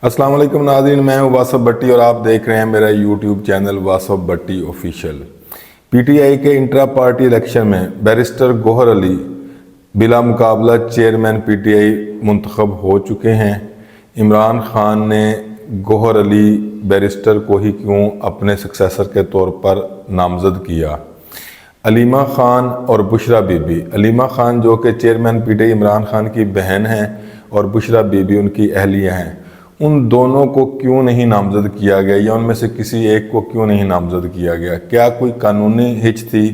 अस्सलाम वालेकुम नाज़रीन, मैं हूं वासफ भट्टी और आप देख रहे हैं मेरा यूट्यूब चैनल वासफ भट्टी ऑफिशियल। पीटीआई के इंट्रा पार्टी इलेक्शन में बैरिस्टर गौहर अली बिला मुकाबला चेयरमैन पीटीआई मुंतखब हो चुके हैं। इमरान खान ने गौहर अली बैरिस्टर को ही क्यों अपने सक्सेसर के तौर पर नामजद किया। अलीमा खान और बुशरा बीबी, अलीमा खान जो कि चेयरमैन पीटीआई इमरान खान की बहन हैं और बुशरा बीबी उनकी अहलिया हैं, उन दोनों को क्यों नहीं नामजद किया गया या उनमें से किसी एक को क्यों नहीं नामजद किया गया। क्या कोई कानूनी हिच थी,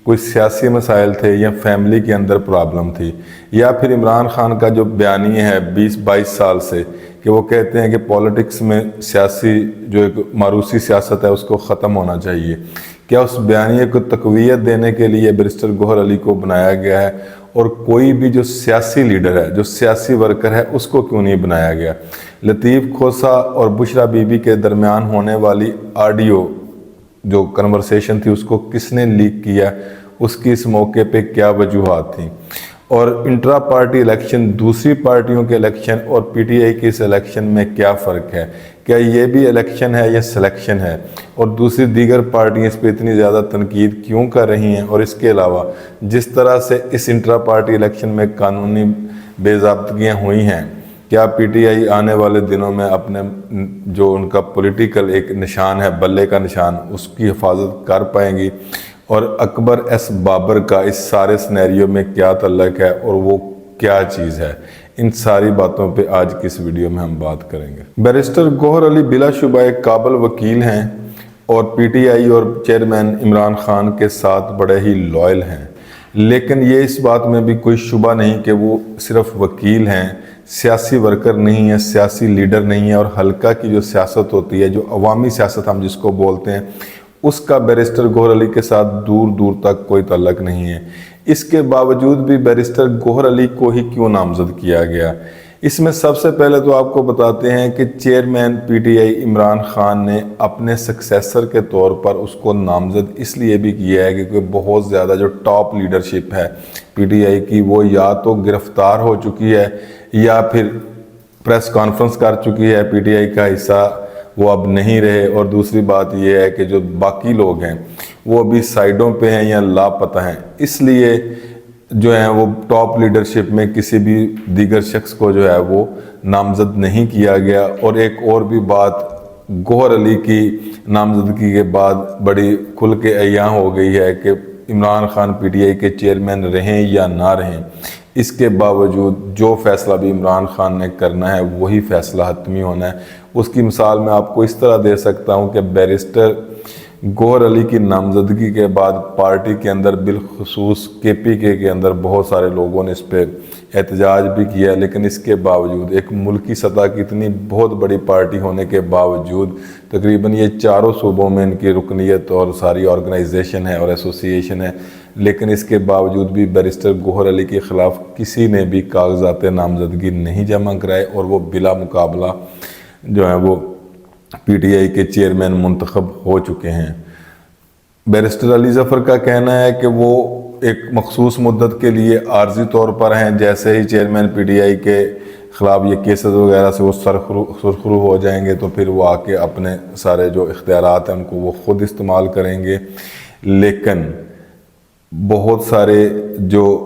कोई सियासी मसाइल थे या फैमिली के अंदर प्रॉब्लम थी, या फिर इमरान खान का जो बयानी है 20-22 साल से कि वो कहते हैं कि पॉलिटिक्स में सियासी जो एक मारूसी सियासत है उसको ख़त्म होना चाहिए। क्या उस बयानी को तक़वियत देने के लिए बैरिस्टर गौहर अली को बनाया गया है और कोई भी जो सियासी लीडर है, जो सियासी वर्कर है, उसको क्यों नहीं बनाया गया। लतीफ़ खोसा और बुशरा बीबी के दरमियान होने वाली ऑडियो जो कन्वर्सेशन थी उसको किसने लीक किया, उसकी इस मौके पे क्या वजूहात थी। और इंट्रा पार्टी इलेक्शन, दूसरी पार्टियों के इलेक्शन और पीटीआई के इस इलेक्शन में क्या फ़र्क है। क्या ये भी इलेक्शन है या सिलेक्शन है, और दूसरी दीगर पार्टियां इस पर इतनी ज़्यादा तनकीद क्यों कर रही हैं। और इसके अलावा जिस तरह से इस इंट्रा पार्टी इलेक्शन में कानूनी बेज़ाब्तगियाँ हुई हैं, क्या पीटीआई आने वाले दिनों में अपने जो उनका पॉलिटिकल एक निशान है, बल्ले का निशान, उसकी हिफाजत कर पाएंगी। और अकबर एस बाबर का इस सारे सिनेरियो में क्या तल्लक है और वो क्या चीज़ है, इन सारी बातों पे आज की इस वीडियो में हम बात करेंगे। बैरिस्टर गौहर अली बिलाशुबा एक काबिल वकील हैं और पीटीआई और चेयरमैन इमरान खान के साथ बड़े ही लॉयल हैं, लेकिन ये इस बात में भी कोई शुबा नहीं कि वो सिर्फ वकील हैं, सियासी वर्कर नहीं है, सियासी लीडर नहीं है। और हल्का की जो सियासत होती है, जो अवामी सियासत हम जिसको बोलते हैं, उसका बैरिस्टर गौहर अली के साथ दूर दूर तक कोई तल्लक नहीं है। इसके बावजूद भी बैरिस्टर गौहर अली को ही क्यों नामजद किया गया। इसमें सबसे पहले तो आपको बताते हैं कि चेयरमैन पीटीआई इमरान खान ने अपने सक्सेसर के तौर पर उसको नामजद इसलिए भी किया है क्योंकि बहुत ज़्यादा जो टॉप लीडरशिप है पीटीआई की, वो या तो गिरफ्तार हो चुकी है या फिर प्रेस कॉन्फ्रेंस कर चुकी है, पीटीआई का हिस्सा वो अब नहीं रहे। और दूसरी बात ये है कि जो बाकी लोग हैं वो अभी साइडों पे हैं या लापता हैं, इसलिए जो है वो टॉप लीडरशिप में किसी भी दीगर शख्स को जो है वो नामजद नहीं किया गया। और एक और भी बात, गौहर अली की नामजदगी के बाद बड़ी खुल के अय्यां हो गई है कि इमरान खान पीटीआई के चेयरमैन रहें या ना रहें, इसके बावजूद जो फैसला भी इमरान खान ने करना है वही फैसला हतमी होना है। उसकी मिसाल मैं आपको इस तरह दे सकता हूं कि बैरिस्टर गौहर अली की नामजदगी के बाद पार्टी के अंदर बिलखुसूस केपीके के अंदर बहुत सारे लोगों ने इस पर एहतजाज भी किया, लेकिन इसके बावजूद एक मुल्की सतह की इतनी बहुत बड़ी पार्टी होने के बावजूद तकरीबन ये चारों सूबों में इनकी रुकनीत और सारी ऑर्गेनाइजेशन है और एसोसिएशन है, लेकिन इसके बावजूद भी बैरिस्टर गौहर अली के ख़िलाफ़ किसी ने भी कागजात नामजदगी नहीं जमा कराए और वो बिला मुकाबला जो है वो पीटीआई के चेयरमैन मुंतखब हो चुके हैं। बैरिस्टर अली ज़फ़र का कहना है कि वो एक मखसूस मुद्दत के लिए आर्जी तौर पर हैं, जैसे ही चेयरमैन पीटीआई के ख़िलाफ़ ये केसेस वगैरह से वो सुरखरू हो जाएंगे तो फिर वो आके अपने सारे जो इख्तियारात हैं उनको वो ख़ुद इस्तेमाल करेंगे। लेकिन बहुत सारे जो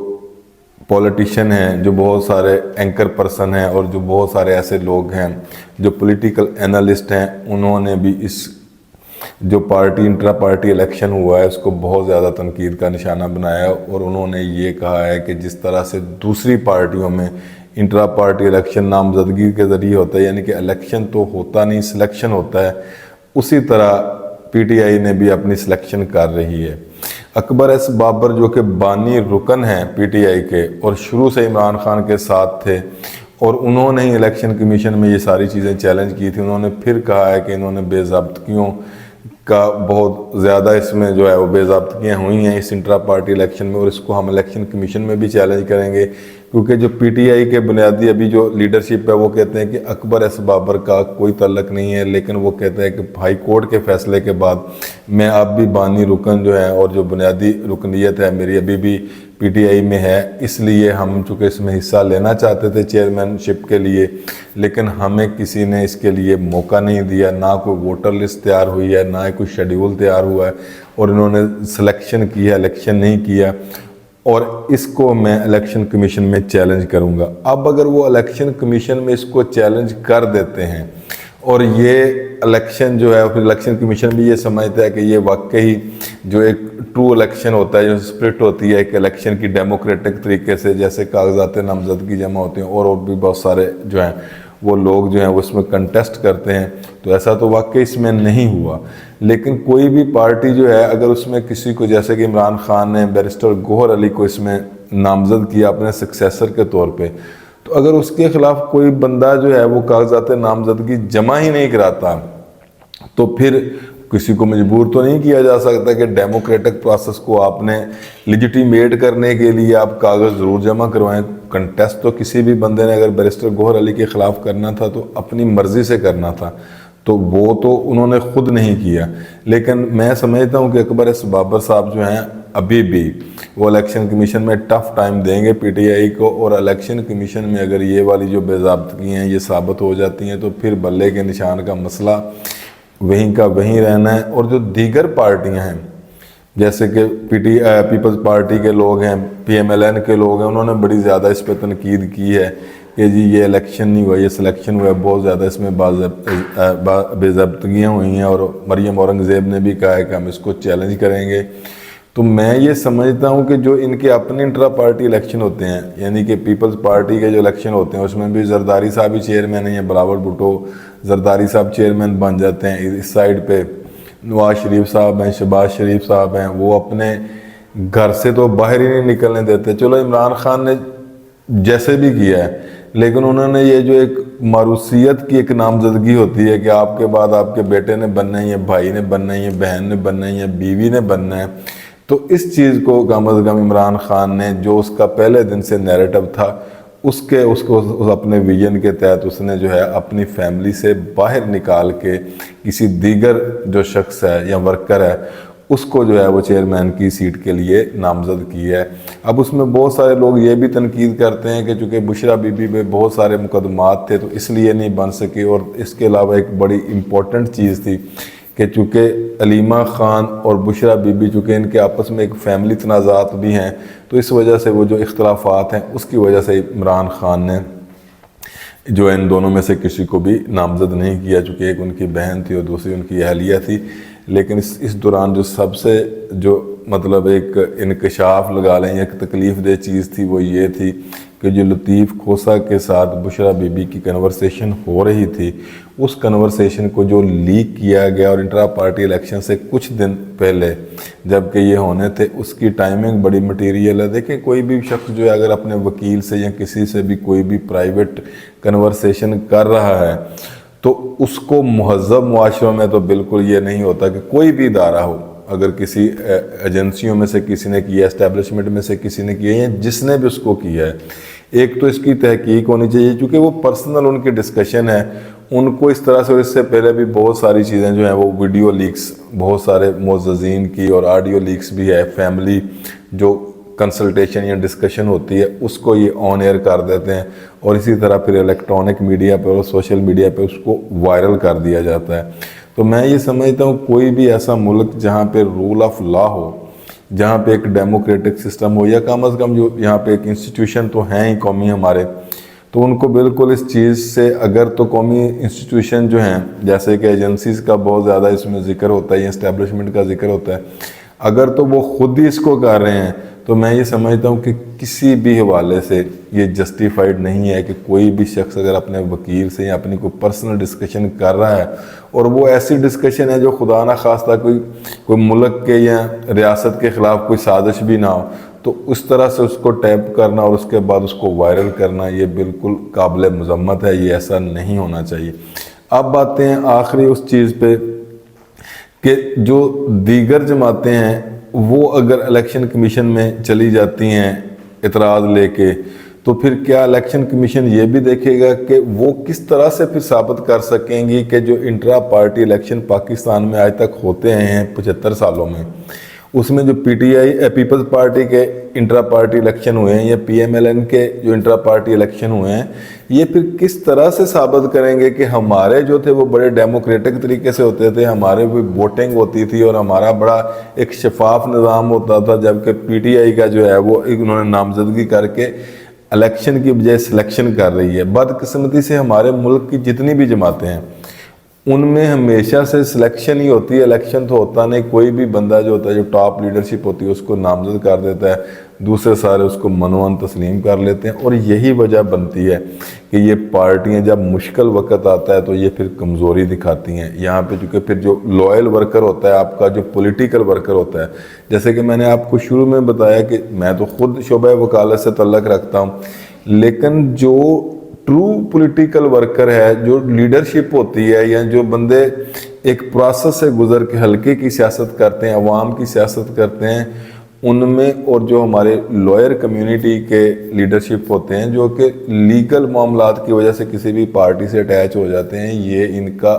पॉलिटिशियन हैं, जो बहुत सारे एंकर पर्सन हैं और जो बहुत सारे ऐसे लोग हैं जो पॉलिटिकल एनालिस्ट हैं, उन्होंने भी इस जो पार्टी इंट्रा पार्टी इलेक्शन हुआ है उसको बहुत ज़्यादा तनकीद का निशाना बनाया और उन्होंने ये कहा है कि जिस तरह से दूसरी पार्टियों में इंट्रा पार्टी इलेक्शन नामजदगी के ज़रिए होता है, यानी कि इलेक्शन तो होता नहीं, सिलेक्शन होता है, उसी तरह पीटीआई ने भी अपनी सिलेक्शन कर रही है। अकबर एस बाबर जो कि बानी रुकन हैं पीटीआई के और शुरू से इमरान खान के साथ थे और उन्होंने ही इलेक्शन कमीशन में ये सारी चीज़ें चैलेंज की थी, उन्होंने फिर कहा है कि इन्होंने बेज़ाब्तगियों का बहुत ज़्यादा इसमें जो है वो बेज़ाब्तगियाँ हुई हैं इस इंट्रा पार्टी इलेक्शन में, और इसको हम इलेक्शन कमीशन में भी चैलेंज करेंगे। क्योंकि जो पीटीआई के बुनियादी अभी जो लीडरशिप है वो कहते हैं कि अकबर एस बाबर का कोई तल्लक नहीं है, लेकिन वो कहते हैं कि हाई कोर्ट के फैसले के बाद मैं अब भी बानी रुकन जो है और जो बुनियादी रुकनीत है मेरी अभी भी PTI میں ہے، اس لیے ہم چونکہ اس میں حصہ لینا چاہتے تھے چیئرمین شپ کے لیے، لیکن ہمیں کسی نے اس کے لیے موقع نہیں دیا، نہ کوئی ووٹر لسٹ تیار ہوئی ہے، نہ کوئی شیڈیول تیار ہوا ہے، اور انہوں نے سلیکشن کیا، الیکشن نہیں کیا، اور اس کو میں الیکشن کمیشن میں چیلنج کروں گا۔ اب اگر وہ الیکشن کمیشن میں اس کو چیلنج کر دیتے ہیں اور یہ الیکشن جو ہے، پھر الیکشن کمیشن بھی یہ سمجھتا ہے کہ یہ واقعی جو ایک ٹرو الیکشن ہوتا ہے، جو اسپرٹ ہوتی ہے ایک الیکشن کی ڈیموکریٹک طریقے سے، جیسے کاغذات نامزدگی جمع ہوتے ہیں اور بھی بہت سارے جو ہیں وہ لوگ جو ہیں وہ اس میں کنٹیسٹ کرتے ہیں، تو ایسا تو واقعی اس میں نہیں ہوا۔ لیکن کوئی بھی پارٹی جو ہے اگر اس میں کسی کو، جیسے کہ عمران خان نے بیرسٹر گوہر علی کو اس میں نامزد کیا اپنے سکسیسر کے طور پہ، تو اگر اس کے خلاف کوئی بندہ جو ہے وہ کاغذات نامزدگی جمع ہی نہیں کراتا، تو پھر کسی کو مجبور تو نہیں کیا جا سکتا کہ ڈیموکریٹک پروسیس کو آپ نے لیجیٹیمیٹ کرنے کے لیے آپ کاغذ ضرور جمع کروائیں۔ کنٹیسٹ تو کسی بھی بندے نے اگر بیرسٹر گوہر علی کے خلاف کرنا تھا تو اپنی مرضی سے کرنا تھا، تو وہ تو انہوں نے خود نہیں کیا۔ لیکن میں سمجھتا ہوں کہ اکبر ایس بابر صاحب جو ہیں ابھی بھی وہ الیکشن کمیشن میں ٹف ٹائم دیں گے PTI کو، اور الیکشن کمیشن میں اگر یہ والی جو بے ضابطگی ہیں یہ ثابت ہو جاتی ہیں تو پھر بلے کے نشان کا مسئلہ وہیں کا وہیں رہنا ہے۔ اور جو دیگر پارٹیاں ہیں جیسے کہ پیپلز پارٹی کے لوگ ہیں، PMLN کے لوگ ہیں، انہوں نے بڑی زیادہ اس پہ تنقید کی ہے کہ جی یہ الیکشن نہیں ہوا، یہ سلیکشن ہوا ہے، بہت زیادہ اس میں بے ضابطگیاں ہوئی ہیں، اور مریم اورنگزیب نے بھی کہا ہے کہ ہم اس کو چیلنج کریں گے۔ تو میں یہ سمجھتا ہوں کہ جو ان کے اپنے انٹرا پارٹی الیکشن ہوتے ہیں، یعنی کہ پیپلز پارٹی کے جو الیکشن ہوتے ہیں، اس میں بھی زرداری صاحب ہی چیئرمین ہیں، یا بلاول بھٹو زرداری صاحب چیئرمین بن جاتے ہیں، اس سائڈ پہ نواز شریف صاحب ہیں، شہباز شریف صاحب ہیں، وہ اپنے گھر سے تو باہر ہی نہیں نکلنے دیتے۔ چلو عمران خان نے جیسے بھی کیا ہے، لیکن انہوں نے یہ جو ایک موروثیت کی ایک نامزدگی ہوتی ہے کہ آپ کے بعد آپ کے بیٹے نے بننا ہے، یا بھائی نے بننا ہے، یا بہن نے بننا ہے، یا بیوی نے بننا ہے، تو اس چیز کو کم از کم عمران خان نے، جو اس کا پہلے دن سے نیریٹو تھا، اس کو اپنے ویژن کے تحت اس نے جو ہے اپنی فیملی سے باہر نکال کے کسی دیگر جو شخص ہے یا ورکر ہے اس کو جو ہے وہ چیئرمین کی سیٹ کے لیے نامزد کی ہے۔ اب اس میں بہت سارے لوگ یہ بھی تنقید کرتے ہیں کہ چونکہ بشرا بی بی پہ بہت سارے مقدمات تھے تو اس لیے نہیں بن سکے، اور اس کے علاوہ ایک بڑی امپورٹنٹ چیز تھی کہ چونکہ علیمہ خان اور بشرا بی بی چونکہ ان کے آپس میں ایک فیملی تنازعات بھی ہیں، تو اس وجہ سے وہ جو اختلافات ہیں اس کی وجہ سے عمران خان نے جو ان دونوں میں سے کسی کو بھی نامزد نہیں کیا، چونکہ ایک ان کی بہن تھی اور دوسری ان کی اہلیہ تھی۔ لیکن اس دوران جو سب سے جو مطلب ایک انکشاف لگا لیں، ایک تکلیف دہ چیز تھی، وہ یہ تھی کہ جو لطیف کھوسہ کے ساتھ بشرا بی بی کی کنورسیشن ہو رہی تھی، اس کنورسیشن کو جو لیک کیا گیا اور انٹرا پارٹی الیکشن سے کچھ دن پہلے جب کہ یہ ہونے تھے، اس کی ٹائمنگ بڑی مٹیریل ہے۔ دیکھیں کوئی بھی شخص جو ہے اگر اپنے وکیل سے یا کسی سے بھی کوئی بھی پرائیویٹ کنورسیشن کر رہا ہے تو اس کو مہذب معاشروں میں تو بالکل یہ نہیں ہوتا کہ کوئی بھی ادارہ ہو، اگر کسی ایجنسیوں میں سے کسی نے کیا، اسٹیبلشمنٹ میں سے کسی نے کیا، یا جس نے بھی اس کو کیا ہے، ایک تو اس کی تحقیق ہونی چاہیے، چونکہ وہ پرسنل ان کی ڈسکشن ہے، ان کو اس طرح سے، اور اس سے پہلے بھی بہت ساری چیزیں جو ہیں وہ ویڈیو لیکس بہت سارے معززین کی اور آڈیو لیکس بھی ہے، فیملی جو کنسلٹیشن یا ڈسکشن ہوتی ہے اس کو یہ آن ایئر کر دیتے ہیں، اور اسی طرح پھر الیکٹرانک میڈیا پہ اور سوشل میڈیا پہ اس کو وائرل کر دیا جاتا ہے۔ تو میں یہ سمجھتا ہوں کوئی بھی ایسا ملک جہاں پہ رول آف لا ہو، جہاں پہ ایک ڈیموکریٹک سسٹم ہو، یا کم از کم جو یہاں پہ ایک انسٹیٹیوشن تو ہیں ہی قومی ہمارے، تو ان کو بالکل اس چیز سے، اگر تو قومی انسٹیٹیوشن جو ہیں جیسے کہ ایجنسیز کا بہت زیادہ اس میں ذکر ہوتا ہے یا اسٹیبلشمنٹ کا ذکر ہوتا ہے، اگر تو وہ خود ہی اس کو کر رہے ہیں تو میں یہ سمجھتا ہوں کہ کسی بھی حوالے سے یہ جسٹیفائیڈ نہیں ہے کہ کوئی بھی شخص اگر اپنے وکیل سے یا اپنی کوئی پرسنل ڈسکشن کر رہا ہے، اور وہ ایسی ڈسکشن ہے جو خدا نہ خواستہ کوئی ملک کے یا ریاست کے خلاف کوئی سازش بھی نہ ہو، تو اس طرح سے اس کو ٹیپ کرنا اور اس کے بعد اس کو وائرل کرنا یہ بالکل قابل مذمت ہے، یہ ایسا نہیں ہونا چاہیے۔ اب باتیں ہیں آخری اس چیز پہ کہ جو دیگر جماعتیں ہیں وہ اگر الیکشن کمیشن میں چلی جاتی ہیں اعتراض لے کے، تو پھر کیا الیکشن کمیشن یہ بھی دیکھے گا کہ وہ کس طرح سے پھر ثابت کر سکیں گی کہ جو انٹرا پارٹی الیکشن پاکستان میں آج تک ہوتے ہیں 75 سالوں میں، उसमें जो पीटीआई पीपल्स पार्टी के इंट्रा पार्टी इलेक्शन हुए हैं या पीएमएलएन के जो इंट्रा पार्टी इलेक्शन हुए हैं, ये फिर किस तरह से साबित करेंगे कि हमारे जो थे वो बड़े डेमोक्रेटिक तरीके से होते थे, हमारे भी वोटिंग होती थी और हमारा बड़ा एक शफाफ निज़ाम होता था, जबकि पीटीआई का जो है वो उन्होंने नामजदगी करके इलेक्शन की बजाय सिलेक्शन कर रही है। बदकिस्मती से हमारे मुल्क की जितनी भी जमातें हैं उनमें हमेशा से सिलेक्शन ही होती है, इलेक्शन तो होता नहीं। कोई भी बंदा जो होता है, जो टॉप लीडरशिप होती है, उसको नामजद कर देता है, दूसरे सारे उसको मनोअन तस्लीम कर लेते हैं। और यही वजह बनती है कि ये पार्टियां जब मुश्किल वक्त आता है तो ये फिर कमज़ोरी दिखाती हैं। यहाँ पे चूँकि फिर जो लॉयल वर्कर होता है, आपका जो पॉलिटिकल वर्कर होता है, जैसे कि मैंने आपको शुरू में बताया कि मैं तो खुद शोबे वकालत से तल्लक रखता हूँ, लेकिन जो ट्रू पॉलिटिकल वर्कर है, जो लीडरशिप होती है, या जो बंदे एक प्रोसेस से गुजर के हल्के की सियासत करते हैं, अवाम की सियासत करते हैं, उनमें, और जो हमारे लॉयर कम्युनिटी के लीडरशिप होते हैं जो कि लीगल मामलात की वजह से किसी भी पार्टी से अटैच हो जाते हैं, ये इनका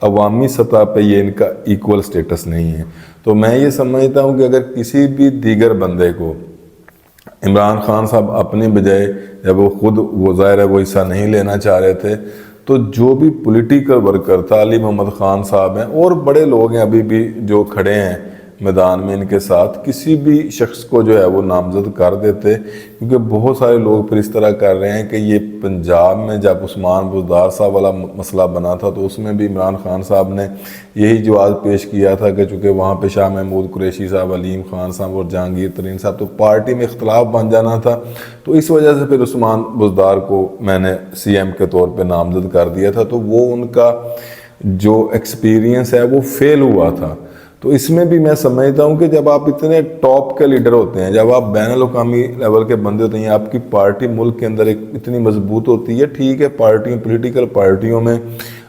अवामी सतह पे ये इनका इक्वल स्टेटस नहीं है। तो मैं ये समझता हूँ कि अगर किसी भी दीगर बंदे को इमरान खान साहब अपनी बजाय, जब वो खुद वो ज़ाहिर है वो हिस्सा नहीं लेना चाह रहे थे, तो जो भी पॉलिटिकल वर्कर तालिब मोहम्मद खान साहब हैं और बड़े लोग हैं अभी भी जो खड़े हैं मैदान में इनके साथ, किसी भी शख्स को जो है वो नामजद कर देते। क्योंकि बहुत सारे लोग फिर इस तरह कर रहे हैं कि ये पंजाब में जब उस्मान बुज़दार साहब वाला मसला बना था तो उसमें भी इमरान खान साहब ने यही जवाब पेश किया था कि चूँकि वहाँ पे शाह महमूद कुरैशी साहब, अलीम खान साहब और जहांगीर तरीन साहब, तो पार्टी में इख्तलाफ बन जाना था, तो इस वजह से फिर उस्मान बुज़दार को मैंने CM के तौर पर नामजद कर दिया था। तो वो उनका जो एक्सपीरियंस है वो फेल हुआ था। तो इसमें भी मैं समझता हूँ कि जब आप इतने टॉप के लीडर होते हैं, जब आप बैनुल-अक़वामी लेवल के बंदे होते हैं, आपकी पार्टी मुल्क के अंदर एक इतनी मजबूत होती है, ठीक है पार्टियों पॉलिटिकल पार्टियों में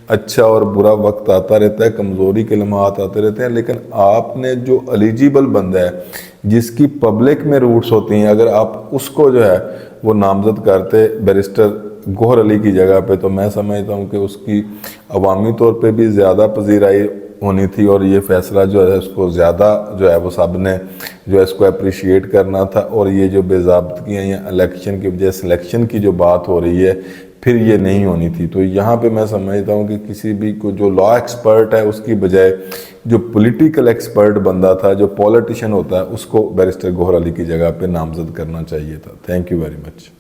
अच्छा और बुरा वक्त आता रहता है, कमज़ोरी के लम्हात आते रहते हैं, लेकिन आपने जो एलिजिबल बंदा है, जिसकी पब्लिक में रूट्स होती हैं, अगर आप उसको जो है वो नामजद करते बैरिस्टर गौहर अली की जगह पे, तो मैं समझता हूँ कि उसकी अवामी तौर पे भी ज़्यादा पजीराई होनी थी और ये फैसला जो है उसको ज़्यादा जो है वो सब ने जो है इसको अप्रिशिएट करना था। और ये जो बेज़ाब्तगियाँ या इलेक्शन की वजह सिलेक्शन की जो बात हो रही है, फिर ये नहीं होनी थी। तो यहाँ पे मैं समझता हूँ कि किसी भी को जो लॉ एक्सपर्ट है उसकी बजाय जो पॉलिटिकल एक्सपर्ट बंदा था, जो पॉलिटिशियन होता है, उसको बैरिस्टर गौहर अली की जगह पे नामजद करना चाहिए था। Thank you very much.